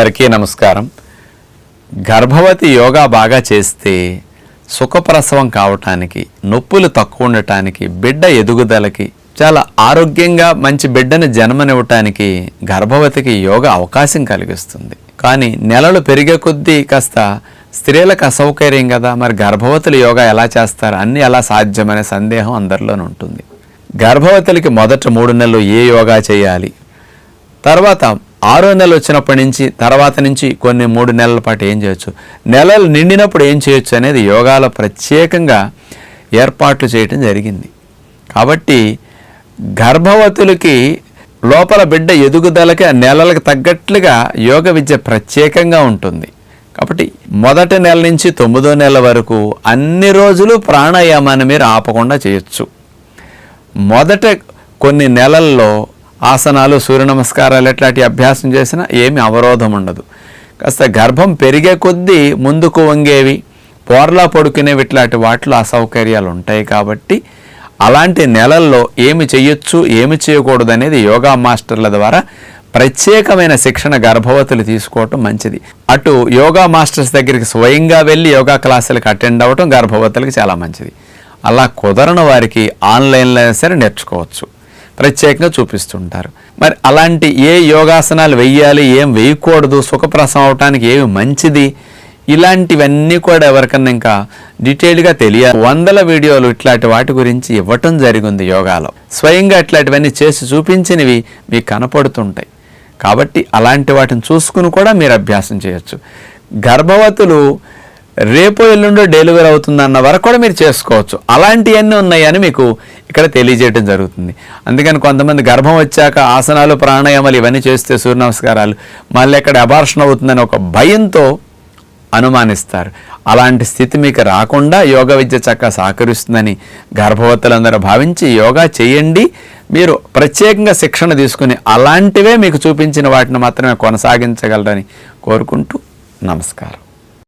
అందరికీ నమస్కారం. గర్భవతి యోగా బాగా చేస్తే సుఖప్రసవం కావటానికి, నొప్పులు తక్కువ ఉండటానికి, బిడ్డ ఎదుగుదలకి, చాలా ఆరోగ్యంగా మంచి బిడ్డని జన్మనివ్వటానికి గర్భవతికి యోగా అవకాశం కలిగిస్తుంది. కానీ నెలలు పెరిగే కొద్దీ కాస్త స్త్రీలకు అసౌకర్యం కదా, మరి గర్భవతులు యోగా ఎలా చేస్తారు, అన్నీ ఎలా సాధ్యమనే సందేహం అందరిలోనూ ఉంటుంది. గర్భవతులకి మొదట 3 నెలలు ఏ యోగా చేయాలి, తర్వాత 6వ నెల వచ్చినప్పటి నుంచి తర్వాత నుంచి కొన్ని 3 నెలల పాటు ఏం చేయొచ్చు, నెలలు నిండినప్పుడు ఏం చేయొచ్చు అనేది యోగాలో ప్రత్యేకంగా ఏర్పాట్లు చేయటం జరిగింది. కాబట్టి గర్భవతులకి లోపల బిడ్డ ఎదుగుదలకి నెలలకు తగ్గట్లుగా యోగ విద్య ప్రత్యేకంగా ఉంటుంది. కాబట్టి మొదటి నెల నుంచి 9వ నెల వరకు అన్ని రోజులు ప్రాణాయామాన్ని మీరు ఆపకుండా చేయొచ్చు. మొదట కొన్ని నెలల్లో ఆసనాలు, సూర్య నమస్కారాలు ఇట్లాంటి అభ్యాసం చేసినా ఏమి అవరోధం ఉండదు. కాస్త గర్భం పెరిగే కొద్దీ ముందుకు వంగేవి, పోర్లా పడుకునేవి ఇట్లాంటి వాటిలో అసౌకర్యాలు ఉంటాయి. కాబట్టి అలాంటి నెలల్లో ఏమి చేయొచ్చు, ఏమి చేయకూడదు అనేది యోగా మాస్టర్ల ద్వారా ప్రత్యేకమైన శిక్షణ గర్భవతులు తీసుకోవటం మంచిది. అటు యోగా మాస్టర్స్ దగ్గరికి స్వయంగా వెళ్ళి యోగా క్లాసులకు అటెండ్ అవ్వటం గర్భవతులకి చాలా మంచిది. అలా కుదరని వారికి ఆన్లైన్లో సరే నేర్చుకోవచ్చు, ప్రత్యేకంగా చూపిస్తుంటారు. మరి అలాంటి ఏ యోగాసనాలు వెయ్యాలి, ఏం వేయకూడదు, సుఖప్రసవం అవటానికి ఏమి మంచిది, ఇలాంటివన్నీ కూడా ఎవరికన్నా ఇంకా డీటెయిల్గా తెలియాలి. 100 వీడియోలు ఇట్లాంటి వాటి గురించి ఇవ్వటం జరిగింది యోగాలో. స్వయంగా ఇట్లాంటివన్నీ చేసి చూపించినవి మీకు కనపడుతుంటాయి. కాబట్టి అలాంటి వాటిని చూసుకుని కూడా మీరు అభ్యాసం చేయొచ్చు. గర్భవతులు రేపు ఎల్లుండో డెలివరీ అవుతుందన్న వరకు కూడా మీరు చేసుకోవచ్చు. అలాంటివన్నీ ఉన్నాయని మీకు ఇక్కడ తెలియజేయడం జరుగుతుంది. అందుకని కొంతమంది గర్భం వచ్చాక ఆసనాలు, ప్రాణాయామాలు ఇవన్నీ చేస్తే, సూర్య నమస్కారాలు, మళ్ళీ ఎక్కడ అబార్షన్ అవుతుందని ఒక భయంతో అనుమానిస్తారు. అలాంటి స్థితి మీకు రాకుండా యోగా విద్య చక్కగా సహకరిస్తుందని గర్భవతులందరూ భావించి యోగా చేయండి. మీరు ప్రత్యేకంగా శిక్షణ తీసుకుని అలాంటివే మీకు చూపించిన వాటిని మాత్రమే కొనసాగించగలరని కోరుకుంటూ నమస్కారం.